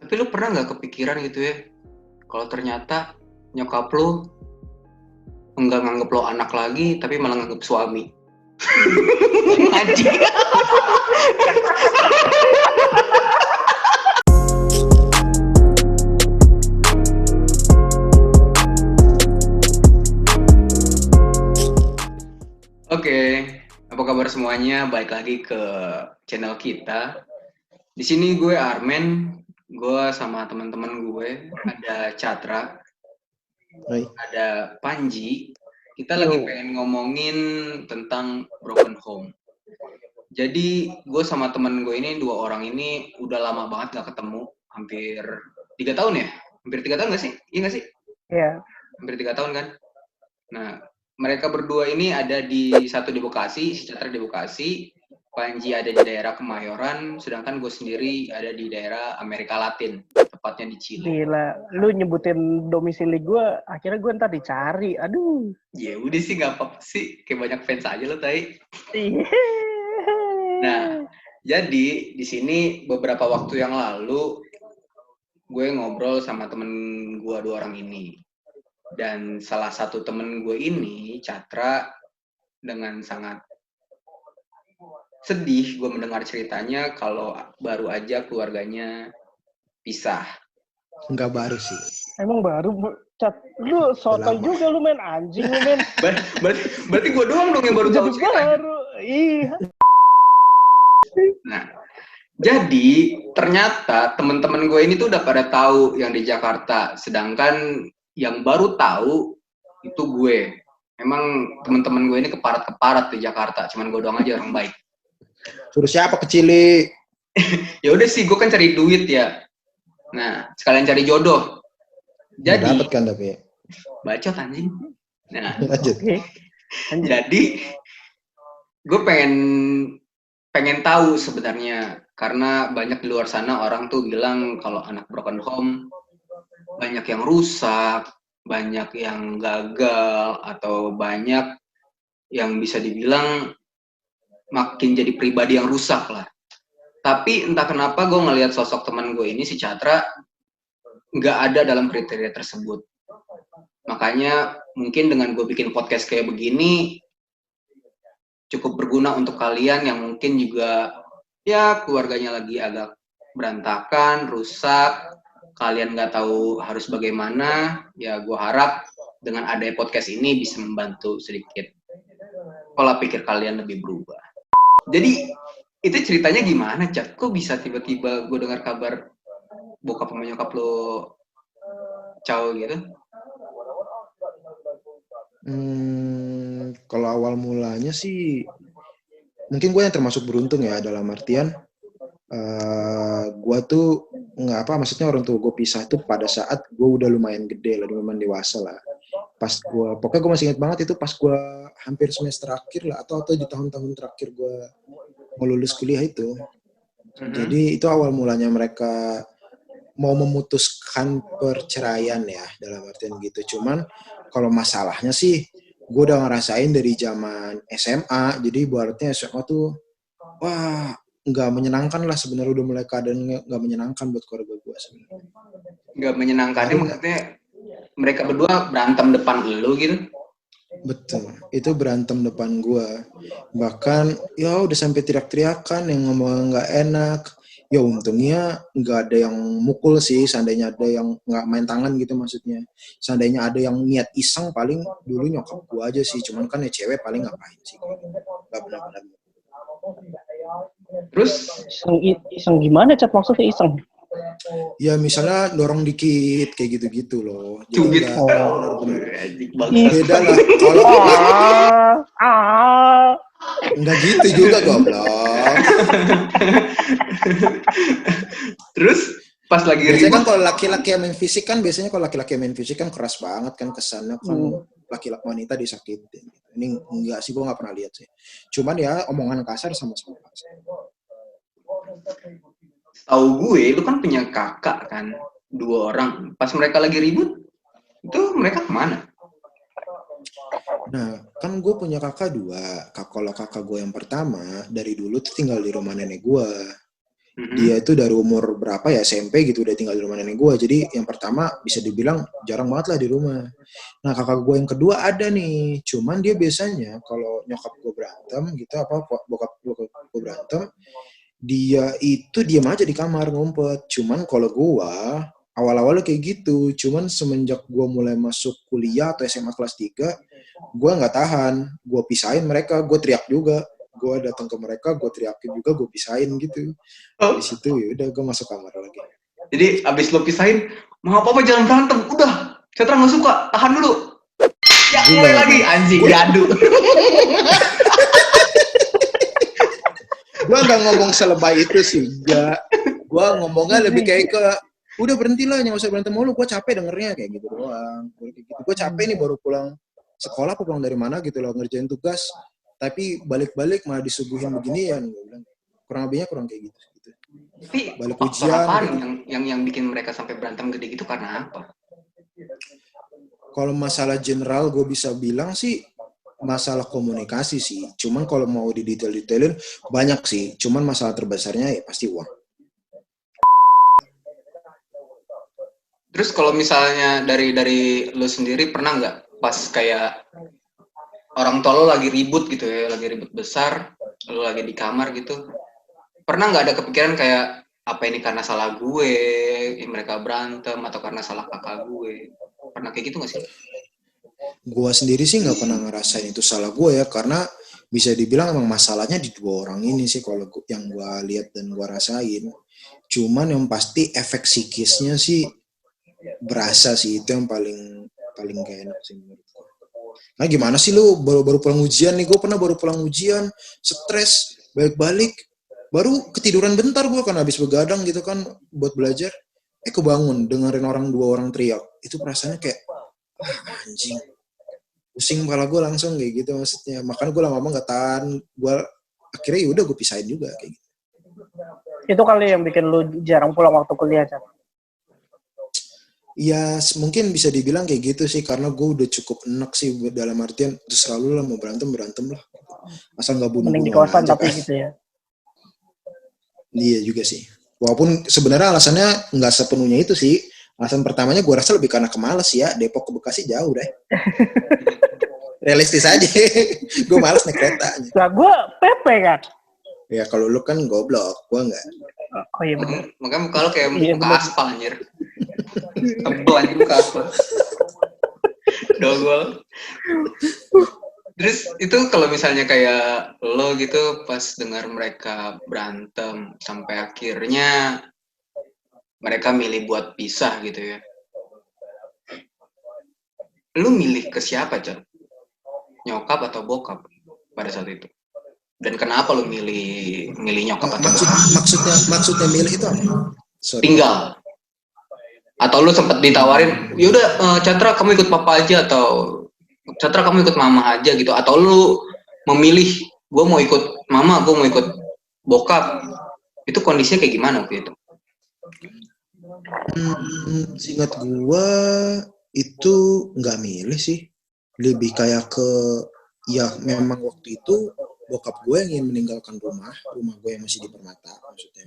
Tapi lu pernah nggak kepikiran gitu ya, kalau ternyata nyokap lu enggak nganggep lo anak lagi, tapi malah nganggep suami? Anjing. Oke, apa kabar semuanya? Balik lagi ke channel kita. Di sini gue Armen, gue sama teman-teman gue, ada Catra, Hai. ada Panji. Kita lagi pengen ngomongin tentang broken home. Jadi gue sama temen gue ini, dua orang ini udah lama banget gak ketemu, hampir 3 tahun ya? Hampir 3 tahun gak sih? Iya gak sih? Iya. Hampir 3 tahun kan? Nah, mereka berdua ini ada satu di Bekasi, si Catra di Bekasi, Panji ada di daerah Kemayoran, sedangkan gue sendiri ada di daerah Amerika Latin, tepatnya di Chile. Gila, lu nyebutin domisili gue, akhirnya gue ntar dicari. Aduh. Ya udah sih, gak apa-apa sih, kayak banyak fans aja lo tai. Nah, jadi di sini beberapa waktu yang lalu gue ngobrol sama temen gue dua orang ini. Dan salah satu temen gue ini, Catra, dengan sangat sedih gue mendengar ceritanya kalau baru aja keluarganya pisah. Enggak baru sih. Emang baru, Cat. Lu sotoy juga lu main anjing lu men. Berarti gue doang dong yang baru tahu ceritanya. Baru. Iya. Nah, jadi ternyata teman-teman gue ini tuh udah pada tahu yang di Jakarta, sedangkan yang baru tahu itu gue. Emang teman-teman gue ini keparat-keparat di Jakarta, cuman gue doang aja orang baik. Suruh siapa ke Chile? Ya udah sih, gue kan cari duit ya. Nah, sekalian cari jodoh. Jadi dapat kan tapi. Bacot anjing. Nah, lanjut. Okay. Jadi gue pengen tahu sebenarnya, karena banyak di luar sana orang tuh bilang kalau anak broken home banyak yang rusak, banyak yang gagal, atau banyak yang bisa dibilang makin jadi pribadi yang rusak lah. Tapi entah kenapa gue ngelihat sosok teman gue ini, si Catra, nggak ada dalam kriteria tersebut. Makanya mungkin dengan gue bikin podcast kayak begini cukup berguna untuk kalian yang mungkin juga ya keluarganya lagi agak berantakan, rusak, kalian nggak tahu harus bagaimana. Ya gue harap dengan adanya podcast ini bisa membantu sedikit pola pikir kalian lebih berubah. Jadi itu ceritanya gimana, Cat? Kok bisa tiba-tiba gue dengar kabar bokap sama nyokap lo caw gitu? Kalau awal mulanya sih mungkin gue yang termasuk beruntung ya, dalam artian gue tuh maksudnya orang tua gue pisah tuh pada saat gue udah lumayan gede lah, lumayan dewasa lah. Pokoknya gue masih ingat banget itu pas gue hampir semester akhir lah, atau di tahun-tahun terakhir gue mau lulus kuliah itu. Jadi itu awal mulanya mereka mau memutuskan perceraian ya, dalam artian gitu. Cuman kalau masalahnya sih gue udah ngerasain dari zaman SMA. Jadi ibaratnya SMA tuh wah nggak menyenangkan lah sebenarnya, udah mulai keadaan nggak menyenangkan buat keluarga gue sebenarnya. Nggak menyenangkannya maksudnya mereka berdua berantem depan lu gitu? Betul, itu berantem depan gue. Bahkan ya udah sampai teriak-teriakan, yang ngomong nggak enak. Ya untungnya nggak ada yang mukul sih, seandainya ada yang nggak main tangan gitu maksudnya. Seandainya ada yang niat iseng, paling dulu nyokap gue aja sih. Cuman kan ya cewek paling ngapain sih. Nggak benar-benar. Terus iseng gimana, Cat? Maksudnya iseng? Ya misalnya dorong dikit kayak gitu-gitu loh. cubit. Beda lah. Kalau enggak gitu juga goblok. Terus pas lagi biasanya kan kalau laki-laki yang main fisik kan, keras banget kan kesannya kan, laki-laki wanita disakitin. Ini enggak sih, gue nggak pernah lihat sih. Cuman ya omongan kasar sama-sama kasar. Tahu gue, lu kan punya kakak kan, 2 orang. Pas mereka lagi ribut, itu mereka kemana? Nah, kan gue punya kakak 2. Kalau kakak gue yang pertama dari dulu tuh tinggal di rumah nenek gue. Dia itu dari umur berapa ya, SMP gitu udah tinggal di rumah nenek gue. Jadi yang pertama bisa dibilang jarang banget lah di rumah. Nah kakak gue yang kedua ada nih, cuman dia biasanya kalau nyokap gue berantem gitu, apa bokap gue berantem, dia itu diam aja di kamar ngumpet. Cuman kalau gue awal-awalnya kayak gitu, cuman semenjak gue mulai masuk kuliah atau SMA kelas 3, gue nggak tahan, gue pisahin mereka, gue teriak juga, gue datang ke mereka, gue teriakin juga, gue pisahin gitu. Di Oh, situ ya udah gue masuk kamar lagi. jadi abis lo pisahin, mau apa-apa jangan berantem. Udah, Citra nggak suka, tahan dulu. Ya, Gue mulai lagi. Anjing, gaduh. gue nggak ngomong selebay itu sih, enggak. Gue ngomongnya lebih kayak ke udah berhentilah, jangan usah berantem mulu, gue capek dengernya kayak gitu doang. Gue capek nih baru pulang sekolah, pulang dari mana gitu loh, ngerjain tugas, tapi balik-balik malah disuguhin beginian. Gue bilang kurang lebihnya kurang kayak gitu. Tapi Balik faktor ujian apaan gitu. yang bikin mereka sampai berantem gede gitu karena apa? Kalau masalah general gue bisa bilang sih masalah komunikasi sih. Cuman kalau mau didetail-detailin banyak sih. Cuman masalah terbesarnya ya pasti uang. Terus kalau misalnya dari lo sendiri pernah nggak pas kayak orang tua lo lagi ribut gitu ya, lagi ribut besar, lo lagi di kamar gitu, pernah nggak ada kepikiran kayak apa ini karena salah gue, mereka berantem atau karena salah kakak gue? Pernah kayak gitu nggak sih? Gue sendiri sih nggak pernah ngerasain itu salah gue ya, karena bisa dibilang emang masalahnya di dua orang ini sih kalau yang gue lihat dan gue rasain. Cuman yang pasti efek psikisnya sih berasa sih, itu yang paling paling gak enak sih menurut gue. Nah gimana sih lu baru pulang ujian nih? Gue pernah baru pulang ujian, stres, balik-balik, baru ketiduran bentar gue kan habis begadang gitu kan buat belajar. Kebangun dengerin dua orang teriak. Itu perasaannya kayak anjing, pusing kepala gue langsung kayak gitu maksudnya. Makanya gue lama-lama gak tahan, gue akhirnya yaudah gue pisahin juga kayak gitu. Itu kali yang bikin lu jarang pulang waktu kuliah, Cak. Ya mungkin bisa dibilang kayak gitu sih, karena gue udah cukup enak sih dalam artian terserah lu lah, mau berantem lah, asal nggak Mending di bunuh-bunuhan kosan aja tapi kan. gitu ya. Iya juga sih, walaupun sebenarnya alasannya nggak sepenuhnya itu sih. Alasan pertamanya gue rasa lebih karena kemales ya, Depok ke Bekasi jauh deh. Realistis aja. Gue males naik keretanya. Lah gue PP kan. Ya kalau lu kan goblok, gue nggak. Oh iya benar. Makanya muka lo kayak Iya, muka bener. aspal anjir. Tebel anjir muka aspal. Dogol. Terus itu kalau misalnya kayak lo gitu pas dengar mereka berantem sampai akhirnya mereka milih buat pisah gitu ya. Lu milih ke siapa, Cok? Nyokap atau bokap pada saat itu? Dan kenapa lu milih nyokap atau bokap? Maksudnya milih itu apa? Sorry. Tinggal. Atau lu sempat ditawarin, yaudah Chandra kamu ikut papa aja, atau Chandra kamu ikut mama aja gitu, atau lu memilih gue mau ikut mama, gue mau ikut bokap. Itu kondisinya kayak gimana waktu itu? Seingat gue itu nggak milih sih, lebih kayak ke ya memang waktu itu bokap gue yang ingin meninggalkan rumah gue yang masih di Permata maksudnya.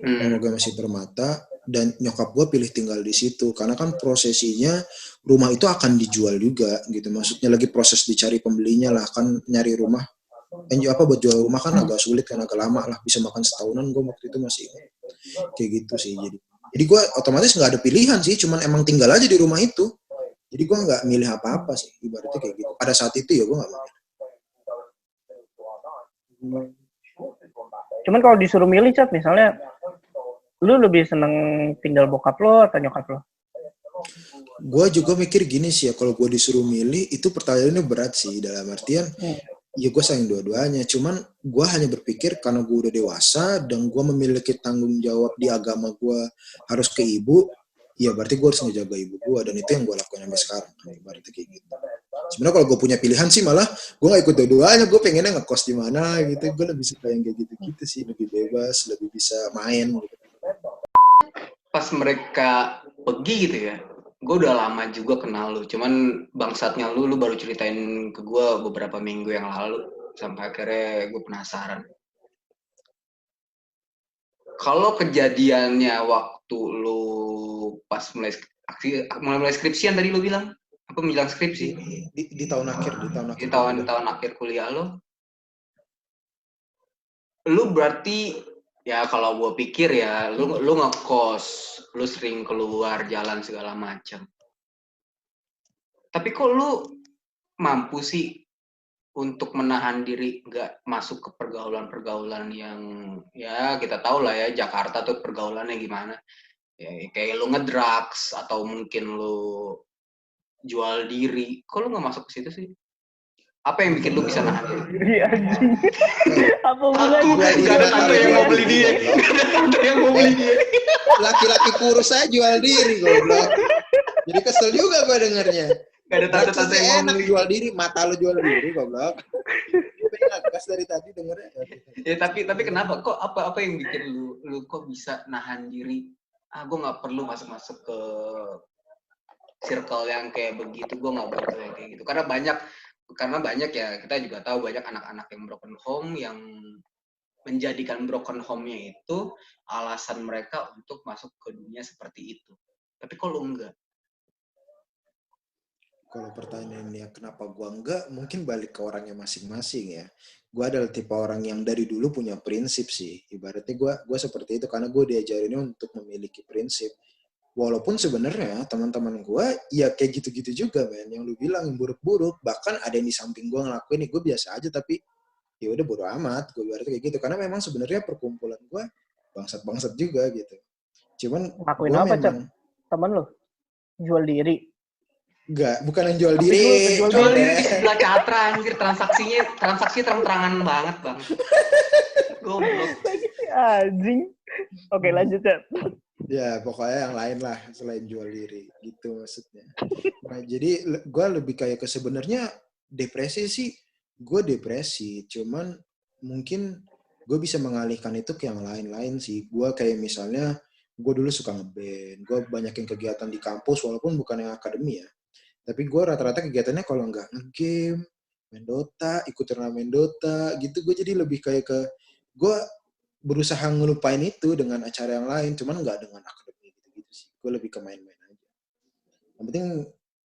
Rumah gue masih Permata dan nyokap gue pilih tinggal di situ karena kan prosesinya rumah itu akan dijual juga gitu, maksudnya lagi proses dicari pembelinya lah kan, nyari rumah buat jual rumah kan agak sulit kan, agak lama lah, bisa makan setahunan gue waktu itu masih kayak gitu sih. Jadi gue otomatis nggak ada pilihan sih, cuman emang tinggal aja di rumah itu. Jadi gue nggak milih apa-apa sih, ibaratnya kayak gitu. Pada saat itu ya gue nggak milih. Cuman kalau disuruh milih, Cak, misalnya lu lebih seneng tinggal bokap lo atau nyokap lo? Gue juga mikir gini sih ya, kalau gue disuruh milih itu pertanyaannya berat sih, dalam artian ya gue sayang dua-duanya. Cuman gue hanya berpikir karena gue udah dewasa dan gue memiliki tanggung jawab di agama gue harus ke ibu, ya berarti gue harus ngejaga ibu gue, dan itu yang gue lakukan sampai sekarang. Berarti kayak gitu. Sebenarnya kalau gue punya pilihan sih malah gue gak ikut dua-duanya, gue pengennya ngekos di mana gitu. Gue lebih suka yang kayak gitu-gitu sih, lebih bebas, lebih bisa main gitu. Pas mereka pergi gitu ya, gue udah lama juga kenal lu, cuman bangsatnya lu baru ceritain ke gue beberapa minggu yang lalu, sampai akhirnya gue penasaran. Kalau kejadiannya waktu lu pas mulai skripsian tadi lu bilang apa bilang skripsi Di tahun akhir di tahun akhir kuliah lu berarti ya kalau gue pikir ya lu ngekos, lu sering keluar jalan segala macam. Tapi kok lu mampu sih untuk menahan diri nggak masuk ke pergaulan-pergaulan yang ya kita tahu lah ya Jakarta tuh pergaulannya gimana. Ya, kayak lu ngedrugs atau mungkin lu jual diri. Kok lu nggak masuk ke situ sih? Apa yang bikin lu bisa nahan diri? Anjing. Apa hubungannya? Gak ada tante yang mau beli dia. Gak ada tante yang mau beli dia. Laki-laki kurus saya jual diri goblok. Jadi kesel juga gue dengernya. Gak ada tante-tante yang mau enak beli. jual diri, mata lo jual diri goblok. Gue gas dari tadi dengernya. Ya tapi kenapa? Kok apa yang bikin lu kok bisa nahan diri? Gue nggak perlu masuk ke circle yang kayak begitu. Gue nggak butuh yang kayak gitu. Karena banyak ya, kita juga tahu banyak anak-anak yang broken home yang menjadikan broken home-nya itu alasan mereka untuk masuk ke dunia seperti itu. Tapi kalau enggak? Kalau pertanyaannya kenapa gua enggak, mungkin balik ke orangnya masing-masing ya. Gua adalah tipe orang yang dari dulu punya prinsip sih. Ibaratnya gua seperti itu karena gue diajarinnya untuk memiliki prinsip. Walaupun sebenarnya teman-teman gue ya kayak gitu-gitu juga men, yang lu bilang yang buruk-buruk, bahkan ada yang di samping gue ngelakuin nih gue biasa aja tapi ya udah bodo amat, gue berarti kayak gitu karena memang sebenarnya perkumpulan gue bangsat-bangsat juga gitu. Cuman Ngakuin gue apa, Cep? memang Temen lu? Jual diri? bukan yang jual Tapi diri. jual diri sebelah Catra anjir, transaksi terang-terangan banget bang. Goblok. Anjing. Oke, lanjut, Cep. Ya pokoknya yang lain lah selain jual diri gitu maksudnya. Nah jadi gue lebih kayak ke sebenarnya depresi sih, gue depresi cuman mungkin gue bisa mengalihkan itu ke yang lain-lain sih. Gue kayak misalnya gue dulu suka ngeband, gue banyakin kegiatan di kampus walaupun bukan yang akademi ya, tapi gue rata-rata kegiatannya kalau nggak nge-game, main Dota, ikut turnamen Dota gitu. Gue jadi lebih kayak ke gue berusaha ngelupain itu dengan acara yang lain, cuman nggak dengan akademi gitu-gitu sih. Gue lebih ke main-main aja. Yang penting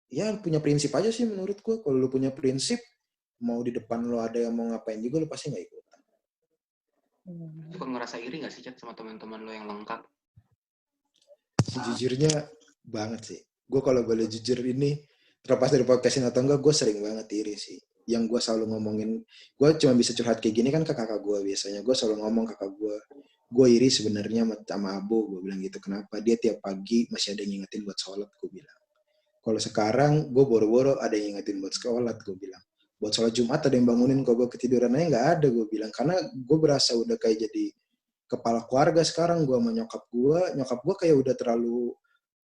ya punya prinsip aja sih menurut gue. Kalau lu punya prinsip, mau di depan lu ada yang mau ngapain juga lu pasti nggak ikutan. Suka ngerasa iri nggak sih Cak sama teman-teman lo yang lengkap? Sejujurnya banget sih. Gue kalau boleh jujur ini, terlepas dari podcast ini atau enggak, gue sering banget iri sih. Yang gue selalu ngomongin, gue cuma bisa curhat kayak gini kan ke kakak gue biasanya. Gue selalu ngomong kakak gue iri sebenarnya sama Abo, gue bilang gitu. Kenapa? Dia tiap pagi masih ada yang ngingetin buat sholat, gue bilang. Kalau sekarang, gue boro-boro ada yang ngingetin buat sholat, gue bilang. Buat sholat Jumat ada yang bangunin, kalau gue ketiduran aja nggak ada, gue bilang. Karena gue berasa udah kayak jadi kepala keluarga sekarang gue sama nyokap gue kayak udah terlalu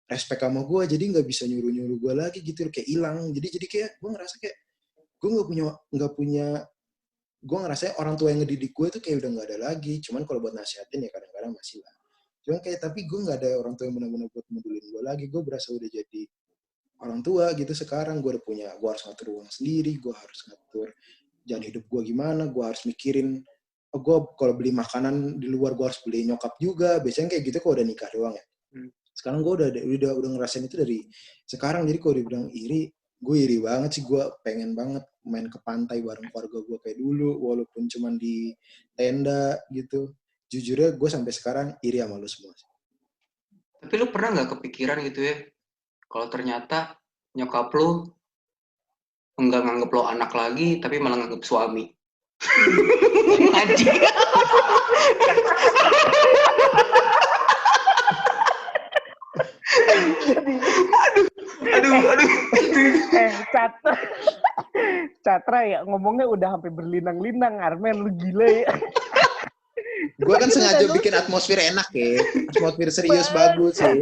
respect sama gue, jadi nggak bisa nyuruh gue lagi gitu, kayak hilang. Jadi kayak gue ngerasa kayak gue nggak punya gue ngerasa orang tua yang ngedidik gue tuh kayak udah nggak ada lagi. Cuman kalau buat nasihatin ya kadang-kadang masih lah. Cuman kayak tapi gue nggak ada orang tua yang benar-benar buat modulin gue lagi. Gue berasa udah jadi orang tua gitu sekarang. Gue harus ngatur uang sendiri, gue harus ngatur jalan hidup gue gimana, gue harus mikirin gue kalau beli makanan di luar gue harus beli nyokap juga. Biasanya kayak gitu kalau udah nikah doang ya. Sekarang gue udah ngerasain itu dari sekarang. Jadi kalau dibilang iri, gue iri banget sih. Gue pengen banget main ke pantai bareng keluarga gue kayak dulu, walaupun cuma di tenda gitu. Jujurnya gue sampai sekarang iri sama lu semua. Tapi lu pernah nggak kepikiran gitu ya, kalau ternyata nyokap lu enggak nganggep lo anak lagi, tapi malah nganggep suami? Anjing. Aduh. Catra ya ngomongnya udah sampai berlinang-linang, Armen, lu gila ya. Gue kan sengaja bikin atmosfer enak ya, atmosfer serius bagus sih.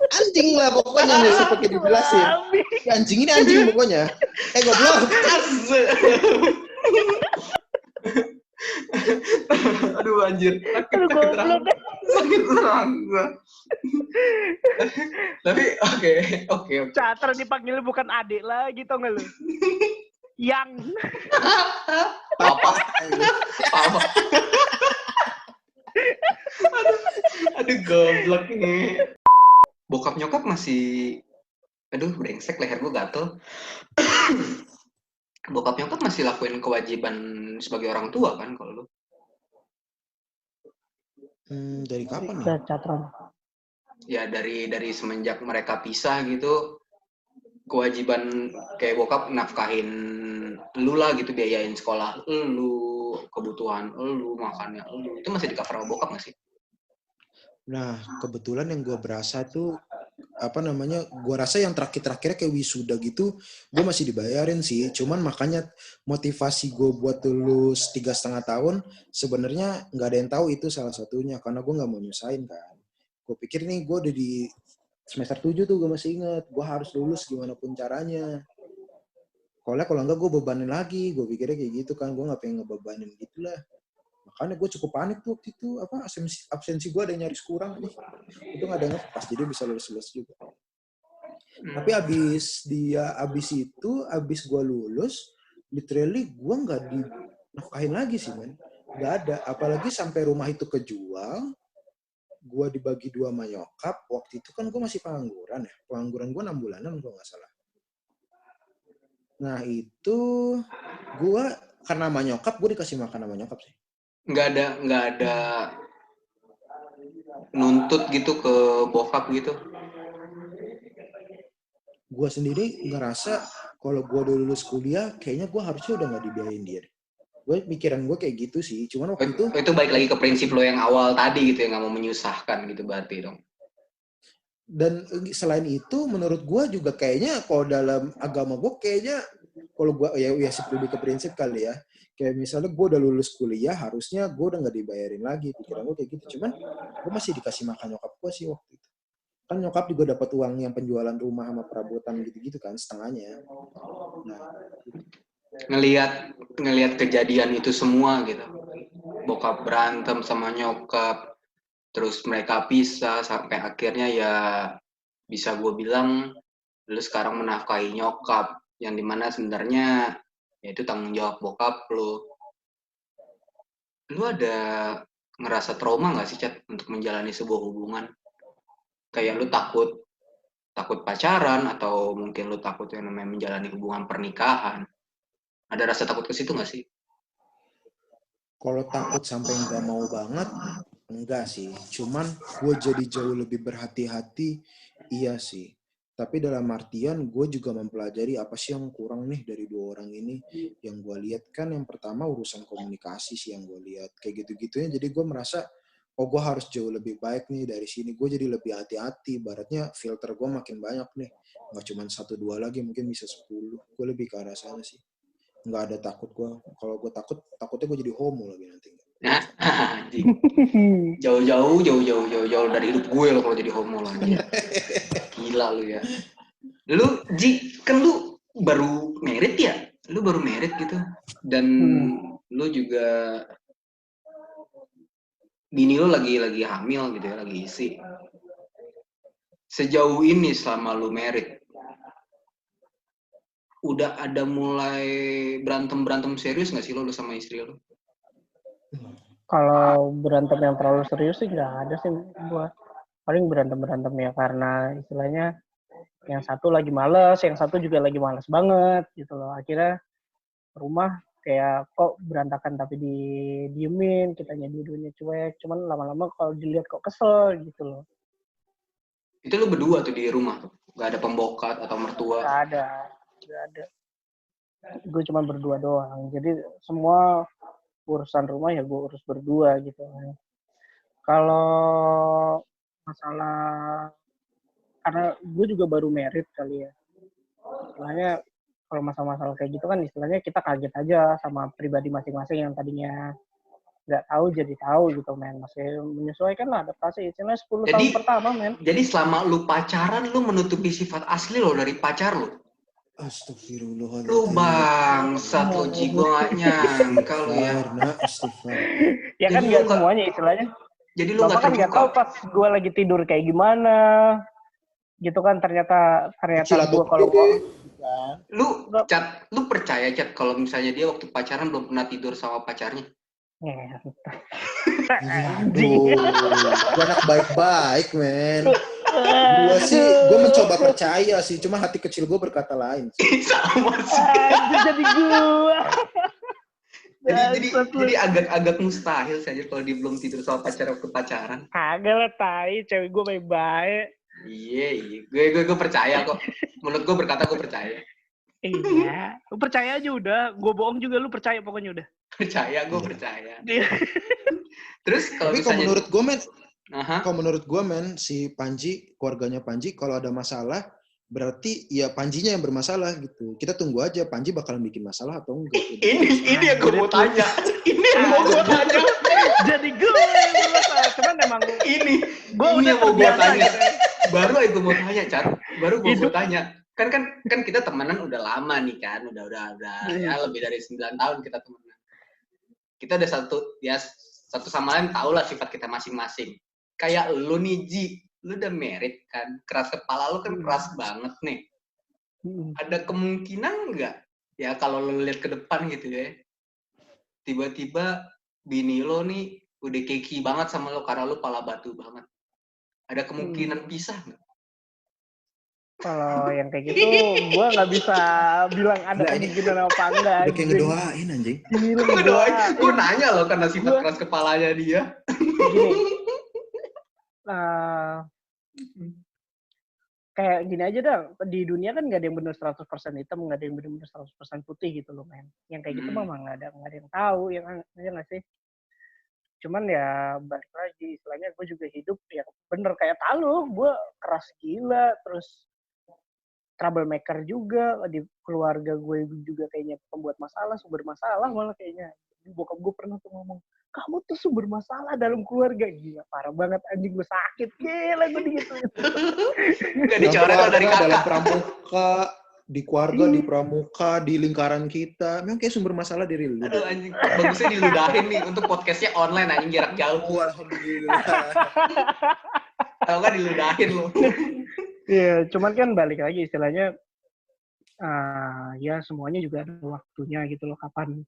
Anjing lah pokoknya nggak usah pakai dijelasin. Anjing ini anjing pokoknya. Goblok. Aduh anjir. Sakit orang gua. Tapi oke. Catra dipanggil bukan adik lagi, tau gak lu? Yang Papa. Papa. Aduh goblok nih. Bokap nyokap masih, aduh brengsek leher gue gatel. Bokap nyokap masih lakuin kewajiban sebagai orang tua kan kalau lu? Dari kapan nih? udah catron. Ya dari semenjak mereka pisah gitu, kewajiban kayak bokap nafkahin lu lah gitu, biayain sekolah lu, kebutuhan lu, makannya lu, itu masih di cover sama bokap nggak sih? Nah, kebetulan yang gue berasa tuh gue rasa yang terakhir-terakhirnya kayak wisuda gitu, gue masih dibayarin sih. Cuman makanya motivasi gue buat lulus 3,5 tahun, sebenarnya nggak ada yang tahu itu salah satunya, karena gue nggak mau nyusahin kan. Gue pikir nih gue udah di semester 7 tuh, gue masih inget, gue harus lulus gimana pun caranya. Kalau enggak gue bebanin lagi, gue pikirnya kayak gitu kan, gue nggak pengen ngebebanin gitulah. Makanya gue cukup panik tuh waktu itu, absensi gue ada yang nyaris kurang nih. Itu nggak ada yang ngepas, jadi bisa lulus juga. Tapi abis gue lulus, literally gue nggak dinafkahin lagi sih, men. Nggak ada. Apalagi sampai rumah itu kejual, gue dibagi 2 sama nyokap. Waktu itu kan gue masih pengangguran ya. Pengangguran gue 6 bulanan kalau nggak salah. Nah itu gue karena sama nyokap, gue dikasih makan sama nyokap sih. Nggak ada nuntut gitu ke bokap gitu? Gue sendiri ngerasa kalau gue udah lulus kuliah, kayaknya gue harusnya udah nggak dibiayain dia. Gue pikiran gue kayak gitu sih. Cuman waktu itu balik lagi ke prinsip lo yang awal tadi gitu, yang nggak mau menyusahkan gitu berarti dong. Dan selain itu, menurut gue juga kayaknya kalau dalam agama gue kayaknya, kalau gue ya sih lebih ke prinsip kali ya. Kayak misalnya gue udah lulus kuliah, harusnya gue udah nggak dibayarin lagi. Pikiran gue kayak gitu. Cuman gue masih dikasih makan nyokap gue sih waktu itu. Kan nyokap juga dapat uang yang penjualan rumah sama perabotan gitu-gitu kan, setengahnya. Nah, ngelihat kejadian itu semua gitu, bokap berantem sama nyokap, terus mereka pisah sampai akhirnya ya bisa gue bilang lu sekarang menafkahi nyokap, yang dimana sebenarnya ya itu tanggung jawab bokap lu ada ngerasa trauma nggak sih, Chat, untuk menjalani sebuah hubungan? Kayak lu takut pacaran, atau mungkin lu takut yang namanya menjalani hubungan pernikahan? Ada rasa takut ke situ nggak sih? kalau takut sampai nggak mau banget, enggak sih. Cuman gue jadi jauh lebih berhati-hati, iya sih. Tapi dalam artian gue juga mempelajari apa sih yang kurang nih dari 2 orang ini. Yang gue lihat kan yang pertama urusan komunikasi sih yang gue lihat. Kayak gitu-gitunya, jadi gue merasa, oh gue harus jauh lebih baik nih dari sini. Gue jadi lebih hati-hati. Ibaratnya filter gue makin banyak nih. Nggak cuma 1-2 lagi, mungkin bisa 10. Gue lebih ke arah sana sih. Nggak ada takut gue. Kalau gue takutnya gue jadi homo lagi nanti. Nah, jauh dari hidup gue lo kalau jadi homo lo. Gila lu ya. Lu Ji, kan lu baru merit ya? Lu baru merit gitu. Dan lu juga bini lu lagi hamil gitu ya, lagi isi. Sejauh ini selama lu merit, udah ada mulai berantem serius nggak sih lo sama istri lo? Kalau berantem yang terlalu serius sih nggak ada sih gua. Paling berantem ya karena istilahnya yang satu lagi males, yang satu juga lagi males banget gitu loh. Akhirnya rumah kayak kok berantakan tapi didiemin, kitanya dua-duanya cuek. Cuman lama-lama kalau dilihat kok kesel gitu loh. Itu lu berdua tuh di rumah tuh? Gak ada pembokat atau mertua? Nggak ada. Gue cuma berdua doang. Jadi semua urusan rumah ya gue urus berdua gitu. Kalau masalah, karena gue juga baru merit kali ya. Istilahnya kalau masalah-masalah kayak gitu kan istilahnya kita kaget aja sama pribadi masing-masing yang tadinya nggak tahu jadi tahu gitu, men. Masih menyesuaikan lah, adaptasi. Istilahnya 10 tahun pertama, men. Jadi selama lu pacaran, lu menutupi sifat asli lo dari pacar lu? Astagfirullahaladzim. Lu bangsat lo, Ji. Gue gak nyangka lu ya. Ya kan nggak semuanya istilahnya. Jadi lu Bapak kan nggak tahu pas gue lagi tidur kayak gimana. gitu kan, ternyata Kecil atau gue kalau gede, kan? Lu percaya Chat kalau misalnya dia waktu pacaran belum pernah tidur sama pacarnya? anjing. Gue anak baik-baik, men. Gue mencoba percaya sih, cuma hati kecil gue berkata lain. Sama sih. Jadi gue. Jadi agak mustahil saja kalau dia belum tidur sama pacar waktu pacaran. Kagak lah, tai, cewek gue baik-baik. Iya, gue percaya kok. Menurut gue berkata gue percaya. Iya, lu percaya aja udah. Gue bohong juga, lu percaya pokoknya udah. Gue percaya. Terus kalau Tapi misalnya kalau menurut gue men, si Panji, keluarganya Panji, kalau ada masalah, berarti ya Panjinya yang bermasalah gitu. Kita tunggu aja Panji bakalan bikin masalah atau enggak. Ini yang gue mau tanya. Ini yang mau gue tanya. Jadi gue yang masalah. Cuman emang ini udah yang mau gue tanya. gitu. Baru gue mau tanya, Cat. Baru gue mau tanya. Kan kita temenan udah lama nih kan, udah ya lebih dari 9 tahun kita temenan. Kita udah satu sama lain tahu lah sifat kita masing-masing. Kayak lu nih Ji, lu udah married kan, keras kepala lu kan keras banget nih. Ada kemungkinan nggak ya kalau lu lihat ke depan gitu ya, tiba-tiba bini lo nih udah keki banget sama lo karena lo pala batu banget. Ada kemungkinan pisah nggak? Kalau yang kayak gitu, gue nggak bisa bilang ada kemungkinan apa enggak. Udah kayak ngedoain anjing. Gue nanya loh karena sifat keras kepalanya dia. Gini, kayak gini aja dah, di dunia kan nggak ada yang benar 100% hitam, nggak ada yang benar 100% putih gitu loh, men. Yang kayak gitu mah nggak ada yang tahu, ya nggak sih? Cuman ya balik lagi, istilahnya gue juga hidup ya bener kayak talu, gue keras gila, terus troublemaker juga, di keluarga gue juga kayaknya pembuat masalah, sumber masalah malah kayaknya. Bokap gue pernah tuh ngomong, kamu tuh sumber masalah dalam keluarga. Gila, parah banget anjing, gue sakit. Gila, gue digituin. Gak dicoret dari kakak. Dalam pramuka, di keluarga, di pramuka, di lingkaran kita. Memang kayak sumber masalah dari lu. Aduh anjing, bagusnya diludahin nih untuk podcastnya online anjing jarak jauh. Alhamdulillah. Kalau nggak diludahin lu. Iya, cuman kan balik lagi istilahnya, ya semuanya juga ada waktunya gitu loh, kapan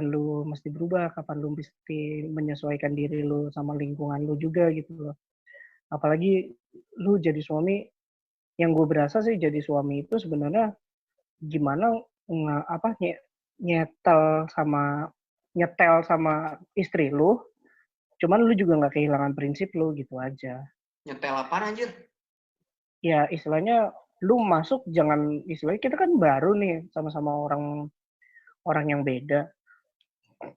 lu mesti berubah, kapan lu mesti menyesuaikan diri lu sama lingkungan lu juga gitu loh. Apalagi lu jadi suami, yang gue berasa sih jadi suami itu sebenarnya gimana nyetel sama istri lu, cuman lu juga nggak kehilangan prinsip lu gitu aja. Nyetel apaan anjir? Ya istilahnya lu masuk jangan, istilahnya kita kan baru nih sama-sama orang yang beda.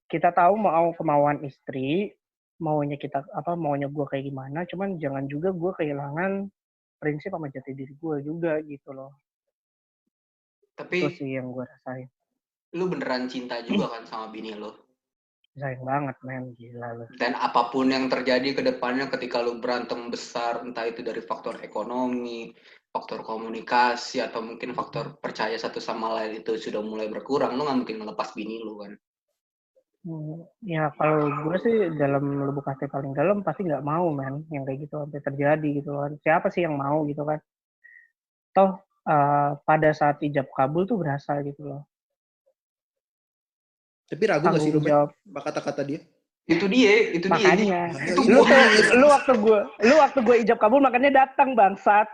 Kita tahu mau kemauan istri, maunya gue kayak gimana, cuman jangan juga gue kehilangan prinsip sama jati diri gue juga gitu loh. Tapi itu sih yang gue rasain. Lu beneran cinta juga kan sama bini lu? Sayang banget, men, gila lu. Dan apapun yang terjadi ke depannya ketika lu berantem besar, entah itu dari faktor ekonomi, faktor komunikasi, atau mungkin faktor percaya satu sama lain itu sudah mulai berkurang, lu nggak mungkin melepas bini lu kan? Ya kalau gue sih dalam lubuk hati paling dalam pasti nggak mau, men, yang kayak gitu sampai terjadi gitu kan. Siapa sih yang mau gitu kan? Toh pada saat ijab kabul tuh berasa gitu loh. Tapi ragu nggak sih lu sama kata-kata dia? Itu dia. Makanya. Lu waktu gue ijab kabul makanya datang, bangsat.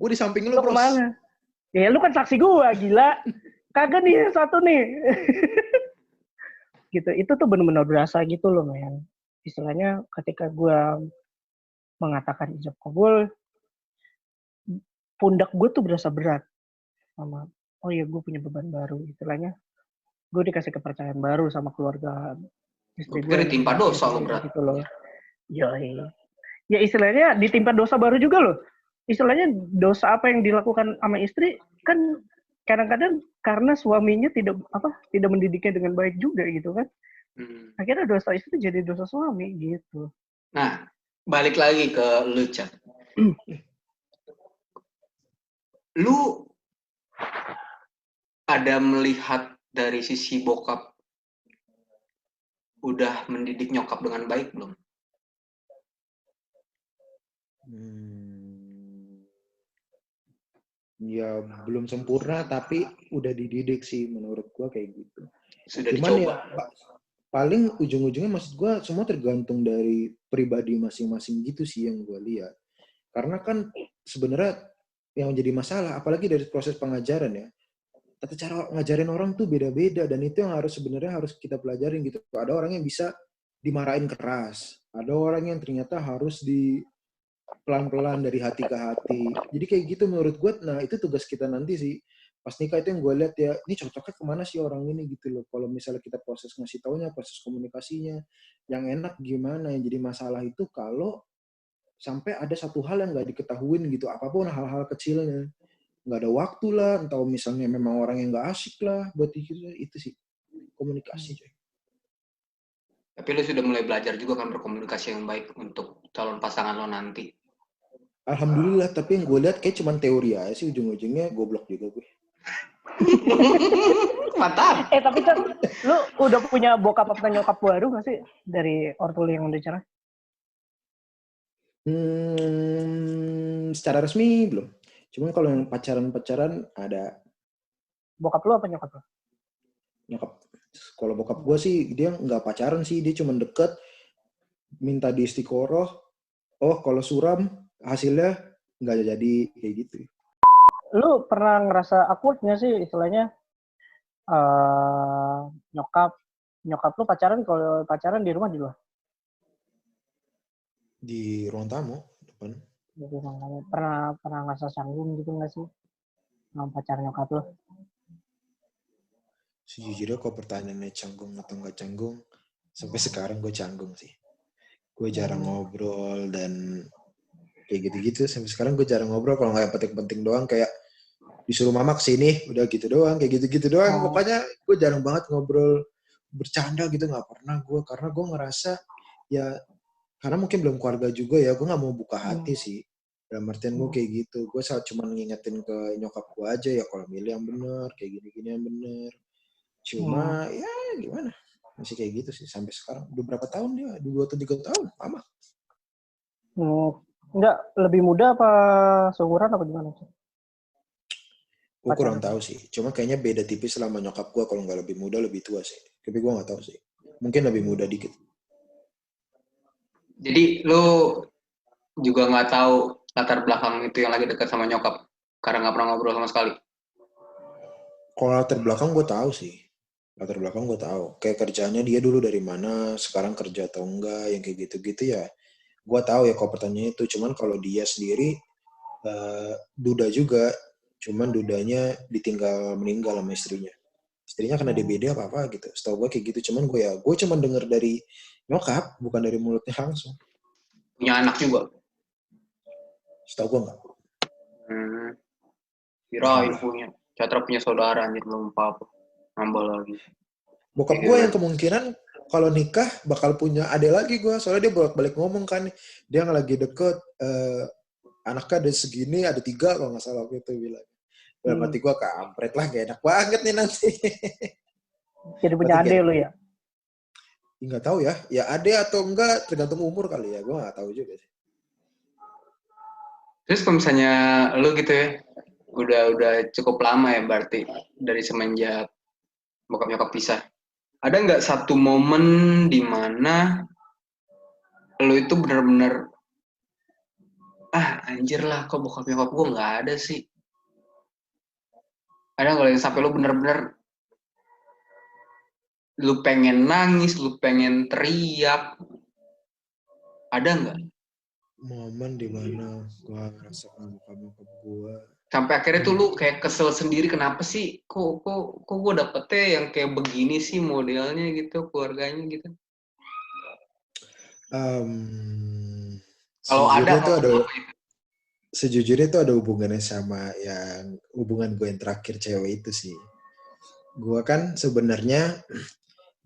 Gue di samping lu, Bros. Kemana? Ya lu kan saksi gue, gila. Kagak nih satu nih. Gitu. Itu tuh benar-benar berasa gitu loh, men. Istilahnya ketika gue mengatakan ijab kabul, pundak gue tuh berasa berat. Sama, oh ya gue punya beban baru. Istilahnya gue dikasih kepercayaan baru sama keluarga istri gue. Ditimpa dosa lo berat. Gitu loh. Yoi. Ya istilahnya ditimpa dosa baru juga loh. Istilahnya dosa apa yang dilakukan sama istri kan kadang-kadang karena suaminya tidak mendidiknya dengan baik juga gitu kan. Akhirnya dosa istri jadi dosa suami gitu. Nah, balik lagi ke lu, Chat. Lu ada melihat dari sisi bokap udah mendidik nyokap dengan baik belum? Ya belum sempurna tapi udah dididik sih menurut gua kayak gitu. Sudah Cuman dicoba. ya paling ujung-ujungnya maksud gua semua tergantung dari pribadi masing-masing gitu sih yang gua lihat. Karena kan sebenarnya yang jadi masalah apalagi dari proses pengajaran ya. Tata cara ngajarin orang tuh beda-beda dan itu yang sebenarnya harus kita pelajarin gitu. Ada orang yang bisa dimarahin keras, ada orang yang ternyata harus di pelan-pelan dari hati ke hati. Jadi kayak gitu menurut gue, nah itu tugas kita nanti sih. Pas nikah itu yang gue lihat ya, ini cocoknya kemana sih orang ini gitu loh. Kalau misalnya kita proses ngasih taunya, proses komunikasinya, yang enak gimana, yang jadi masalah itu kalau sampai ada satu hal yang nggak diketahuin gitu, apapun hal-hal kecilnya. Nggak ada waktu lah, atau misalnya memang orang yang nggak asik lah buat itu sih. Komunikasi coy. Tapi lu sudah mulai belajar juga kan berkomunikasi yang baik untuk calon pasangan lo nanti. Alhamdulillah, tapi yang gue lihat kayak cuman teori aja sih, ujung-ujungnya goblok juga gue. Mantap. Tapi Chan, lu udah punya bokap apa nyokap baru nggak sih dari ortu yang udah cerai? Secara resmi belum. Cuman kalau yang pacaran-pacaran ada Bokap lu apa nyokap lu? nyokap. Kalau bokap gue sih dia nggak pacaran sih, dia cuma deket, minta di istiqoroh. Oh kalau suram hasilnya nggak jadi kayak gitu. Lu pernah ngerasa awkward nggak sih istilahnya nyokap lu pacaran, kalau pacaran di rumah di luar? Di ruang tamu depan. Jadi pernah ngerasa canggung gitu nggak sih sama pacar nyokap lu? Sejujurnya kalau pertanyaannya canggung atau nggak canggung, sampai sekarang gue canggung sih. Gue jarang ngobrol dan kayak gitu-gitu. Sampai sekarang gue jarang ngobrol kalau nggak yang penting-penting doang kayak disuruh mama kesini, udah gitu doang, kayak gitu-gitu doang. Pokoknya gue jarang banget ngobrol bercanda gitu, nggak pernah gue. Karena gue ngerasa ya, karena mungkin belum keluarga juga ya, gue nggak mau buka hati sih. Dalam artian gue kayak gitu, gue cuma ngingetin ke nyokap gue aja ya kalau milih yang bener, kayak gini-gini yang bener. Cuma ya gimana, masih kayak gitu sih sampai sekarang. Udah berapa tahun dia? 2 atau 3 tahun, lama. Enggak, lebih muda apa seumuran apa gimana sih? Gue kurang tahu sih. Cuma kayaknya beda tipis sama nyokap gue. Kalau nggak lebih muda, lebih tua sih. Tapi gue nggak tahu sih. Mungkin lebih muda dikit. Jadi lu juga nggak tahu latar belakang itu yang lagi dekat sama nyokap karena nggak pernah ngobrol sama sekali. Kalau latar belakang gue tahu sih. Latar belakang gue tahu. Kayak kerjanya dia dulu dari mana, sekarang kerja atau enggak, yang kayak gitu-gitu ya. Gue tahu ya kalau pertanyaannya itu. Cuman kalau dia sendiri, duda juga. Cuman dudanya ditinggal meninggal sama istrinya. Istrinya kena DBD apa-apa gitu. Setahu gue kayak gitu. Cuman gue cuman denger dari nyokap, bukan dari mulutnya langsung. Punya anak juga. Setahu gue enggak. Kirain punya. Catra punya saudara anjir belum apa-apa. Nambah lagi. Bokap gue yang kemungkinan kalau nikah bakal punya adik lagi gue. Soalnya dia bolak-balik ngomong kan. Dia lagi deket, anaknya ada segini, ada 3 kalau nggak salah waktu itu bilang. Dalam hati gue kampret lah, gak enak banget nih nanti. Jadi punya adik lu ya? Nggak tahu ya. Ya adik atau enggak tergantung umur kali ya. Gue nggak tahu juga sih. Terus kalau misalnya lu gitu ya, udah cukup lama ya berarti dari semenjak bokap nyokap pisah. Ada nggak satu momen di mana lu itu benar-benar anjir lah kok bokap nyokap gue nggak ada sih. Ada nggak yang sampai lu benar-benar lu pengen nangis, lu pengen teriak? Ada nggak? Momen di mana gue ngerasa bokap nyokap gue. Sampai akhirnya tuh lu kayak kesel sendiri, kenapa sih kok gue dapetnya yang kayak begini sih modelnya gitu, keluarganya gitu. Kalau ada sejujurnya itu ada hubungannya sama yang hubungan gue yang terakhir cewek itu sih. Gue kan sebenarnya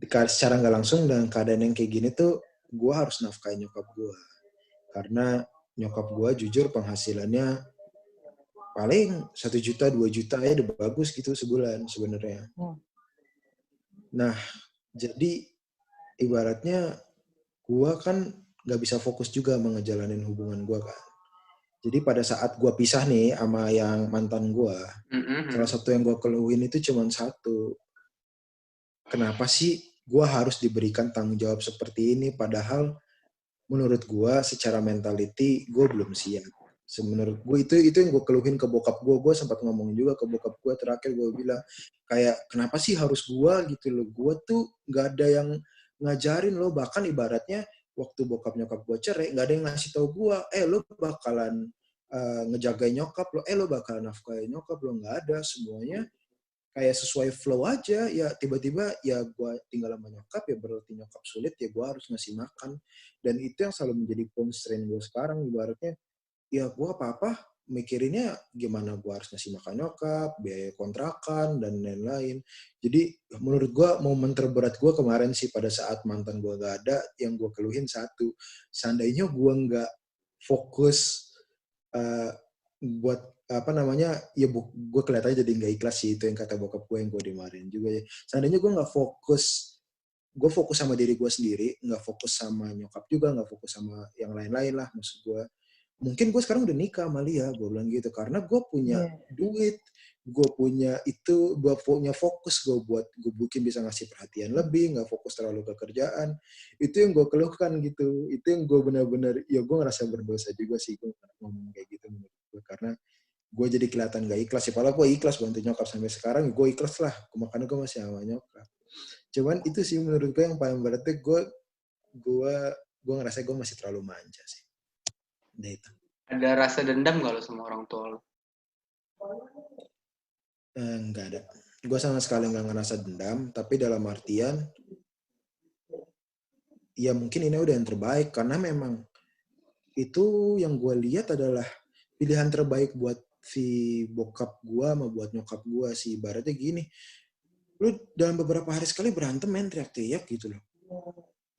secara nggak langsung dengan keadaan yang kayak gini tuh gue harus nafkahin nyokap gue. Karena nyokap gue jujur penghasilannya paling 1 juta 2 juta ya udah bagus gitu sebulan sebenarnya. Nah jadi ibaratnya gue kan nggak bisa fokus juga ngejalanin hubungan gue kan. Jadi pada saat gue pisah nih sama yang mantan gue, salah satu yang gue keluhin itu cuma satu. Kenapa sih gue harus diberikan tanggung jawab seperti ini? Padahal menurut gue secara mentality gue belum siap. Menurut gue itu yang gue keluhin ke bokap gue. Gue sempat ngomong juga ke bokap gue, terakhir gue bilang kayak kenapa sih harus gue gitu loh. Gue tuh nggak ada yang ngajarin lo, bahkan ibaratnya waktu bokap nyokap gue cerai nggak ada yang ngasih tau gue, lo bakalan ngejagain nyokap lo, lo bakalan nafkahin nyokap lo, nggak ada. Semuanya kayak sesuai flow aja, ya tiba-tiba ya gue tinggal sama nyokap, ya berarti nyokap sulit, ya gue harus ngasih makan. Dan itu yang selalu menjadi constraint gue sekarang, ibaratnya ya gue apa-apa mikirinnya gimana gue harus ngasih makan nyokap, biaya kontrakan, dan lain-lain. Jadi menurut gue momen terberat gue kemarin sih pada saat mantan gue gak ada, yang gue keluhin satu, seandainya gue gak fokus buat apa namanya, ya gue kelihatannya jadi nggak ikhlas sih, itu yang kata bokap gue yang gue dimarahin juga ya. Seandainya gue nggak fokus, gue fokus sama diri gue sendiri, nggak fokus sama nyokap juga, nggak fokus sama yang lain-lain lah, maksud gue. Mungkin gue sekarang udah nikah sama Lia, gue bilang gitu, karena gue punya duit, gue punya itu, gue punya fokus gue buat gue mungkin bisa ngasih perhatian lebih, nggak fokus terlalu ke kerjaan. Itu yang gue keluhkan gitu, itu yang gue benar-benar, ya gue ngerasa berdosa juga sih gue ngomong kayak gitu menurut gue, karena gue jadi kelihatan gak ikhlas sih. Padahal gue ikhlas bantu nyokap sampai sekarang, gue ikhlas lah, makanya gue masih sama nyokap. Cuman itu sih menurut gue yang paling beratnya, gue ngerasa gue masih terlalu manja sih. Udah itu. Ada rasa dendam gak lo sama orang tua lo? Enggak ada. Gue sama sekali gak ngerasa dendam, tapi dalam artian, ya mungkin ini udah yang terbaik, karena memang itu yang gue lihat adalah pilihan terbaik buat si bokap gue sama buat nyokap gue sih. Ibaratnya gini, lu dalam beberapa hari sekali berantem men, teriak-teriak gitu loh.